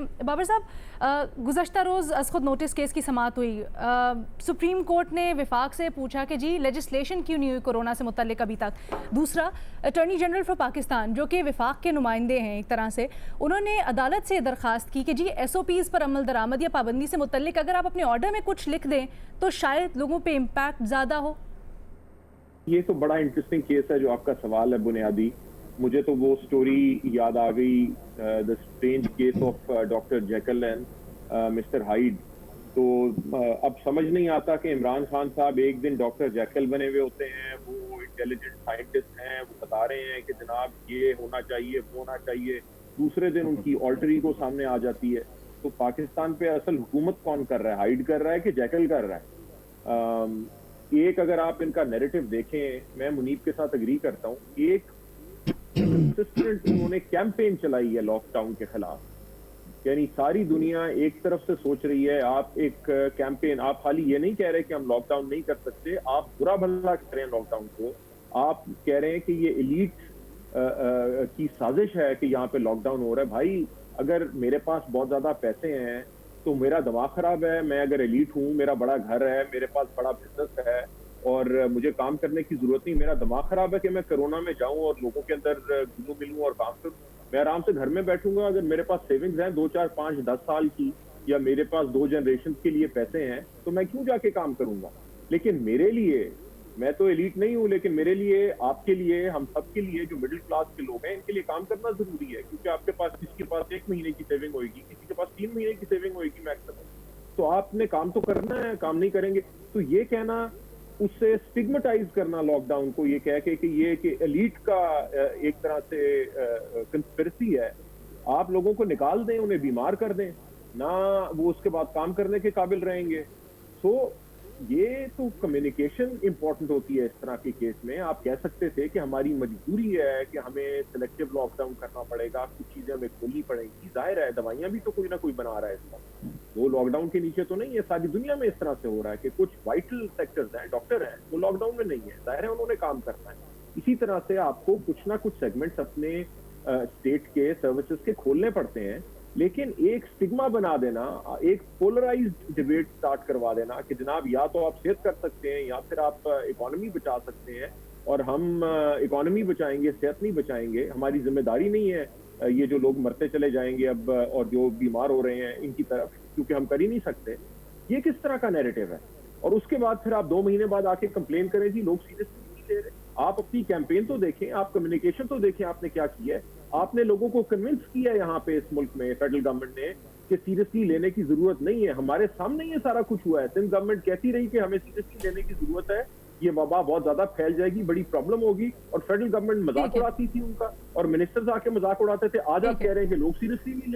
बाबर साहब, गुज़श्ता रोज़ असखुद notice case की समाअत हुई। सुप्रीम कोर्ट ने विफाक से पूछा कि जी लेजिस्लेशन क्यों नहीं हुई कोरोना से मुतल्लिक अभी तक। दूसरा, अटॉर्नी जनरल फॉर पाकिस्तान जो कि विफाक के नुमाइंदे हैं एक तरह से, उन्होंने अदालत से दरख्वास्त की कि जी SOPs पर अमल दरामद या पाबंदी से मुतल्लिक अगर आप अपने ऑर्डर में कुछ लिख दें तो शायद लोगों पर इम्पैक्ट ज़्यादा हो। ये तो बड़ा इंटरेस्टिंग केस है जो आपका सवाल है बुनियादी। मुझे तो वो स्टोरी याद आ गई, the strange case of doctor Jekyll and mister hide. तो अब समझ नहीं आता कि इमरान खान साहब एक दिन डॉक्टर जेकल बने हुए होते हैं, वो इंटेलिजेंट साइंटिस्ट हैं, वो बता रहे हैं कि जनाब ये होना चाहिए, वो होना चाहिए। दूसरे दिन उनकी ऑल्टर ईगो सामने आ जाती है। तो पाकिस्तान पे असल हुकूमत कौन कर रहा है? हाइड कर रहा है कि जेकल कर रहा है? एक अगर आप इनका नैरेटिव देखें, मैं मुनीब के साथ अग्री करता हूँ। एक कंसिस्टेंट उन्होंने कैंपेन चलाई है लॉकडाउन के खिलाफ। यानी सारी दुनिया एक तरफ से सोच रही है, आप एक कैंपेन, आप खाली ये नहीं कह रहे कि हम लॉकडाउन नहीं कर सकते, आप बुरा भला कह रहे हैं लॉकडाउन को। आप कह रहे हैं कि ये एलीट की साजिश है कि यहाँ पे लॉकडाउन हो रहा है। भाई अगर मेरे पास बहुत ज्यादा पैसे हैं तो मेरा दिमाग खराब है। मैं अगर एलीट हूँ, मेरा बड़ा घर है, मेरे पास बड़ा बिजनेस है और मुझे काम करने की जरूरत नहीं, मेरा दिमाग खराब है कि मैं कोरोना में जाऊं और लोगों के अंदर घुलूं मिलूं और काम करूं। मैं आराम से घर में बैठूंगा। अगर मेरे पास सेविंग्स हैं 2, 4, 5, 10 साल की, या मेरे पास 2 जनरेशन के लिए पैसे हैं, तो मैं क्यों जाके काम करूंगा? लेकिन मेरे लिए, मैं तो एलीट नहीं हूं, लेकिन मेरे लिए, आपके लिए, हम सब के लिए जो मिडिल क्लास के लोग हैं, इनके लिए काम करना जरूरी है। क्योंकि आपके पास, किसी के पास 1 महीने की सेविंग होगी, किसी के पास 3 महीने की सेविंग होगी मैक्सिमम। तो आपने काम तो करना है, काम नहीं करेंगे तो ये कहना, उससे स्टिग्मेटाइज करना लॉकडाउन को, ये कह के कि ये कि एलीट का एक तरह से कंस्पिरेसी है। आप लोगों को निकाल दें, उन्हें बीमार कर दें ना, वो उसके बाद काम करने के काबिल रहेंगे। सो ये तो कम्युनिकेशन इंपॉर्टेंट होती है इस तरह के केस में। आप कह सकते थे कि हमारी मजबूरी है कि हमें सिलेक्टिव लॉकडाउन करना पड़ेगा, कुछ चीजें हमें खोलनी पड़ेंगी। जाहिर है दवाइयां भी तो कोई ना कोई बना रहा है इसका, वो लॉकडाउन के नीचे तो नहीं है। सारी दुनिया में इस तरह से हो रहा है कि कुछ वाइटल सेक्टर्स हैं, डॉक्टर हैं, वो लॉकडाउन में नहीं है। जाहिर है उन्होंने काम करना है। इसी तरह से आपको कुछ ना कुछ सेगमेंट्स अपने स्टेट के सर्विसेज के खोलने पड़ते हैं। लेकिन एक स्टिग्मा बना देना, एक पोलराइज्ड डिबेट स्टार्ट करवा देना कि जनाब या तो आप सेहत कर सकते हैं या फिर आप इकोनॉमी बचा सकते हैं, और हम इकोनॉमी बचाएंगे, सेहत नहीं बचाएंगे, हमारी जिम्मेदारी नहीं है ये जो लोग मरते चले जाएंगे अब और जो बीमार हो रहे हैं इनकी तरफ, क्योंकि हम कर ही नहीं सकते। ये किस तरह का नैरेटिव है? और उसके बाद फिर आप 2 महीने बाद आके कंप्लेन करें जी लोग सीरियसली नहीं ले रहे। आप अपनी कैंपेन तो देखें, आप कम्युनिकेशन तो देखें, आपने क्या किया है। आपने लोगों को कन्विंस किया यहाँ पे इस मुल्क में, फेडरल गवर्नमेंट ने, कि सीरियसली लेने की जरूरत नहीं है। हमारे सामने ये सारा कुछ हुआ है। सिंध गवर्नमेंट कहती रही कि हमें सीरियसली लेने की जरूरत है, ये वबा बहुत ज्यादा फैल जाएगी, बड़ी प्रॉब्लम होगी, और फेडरल गवर्नमेंट मजाक उड़ाती थी उनका, और मिनिस्टर्स आके मजाक उड़ाते थे। आज आप कह रहे हैं कि लोग सीरियसली नहीं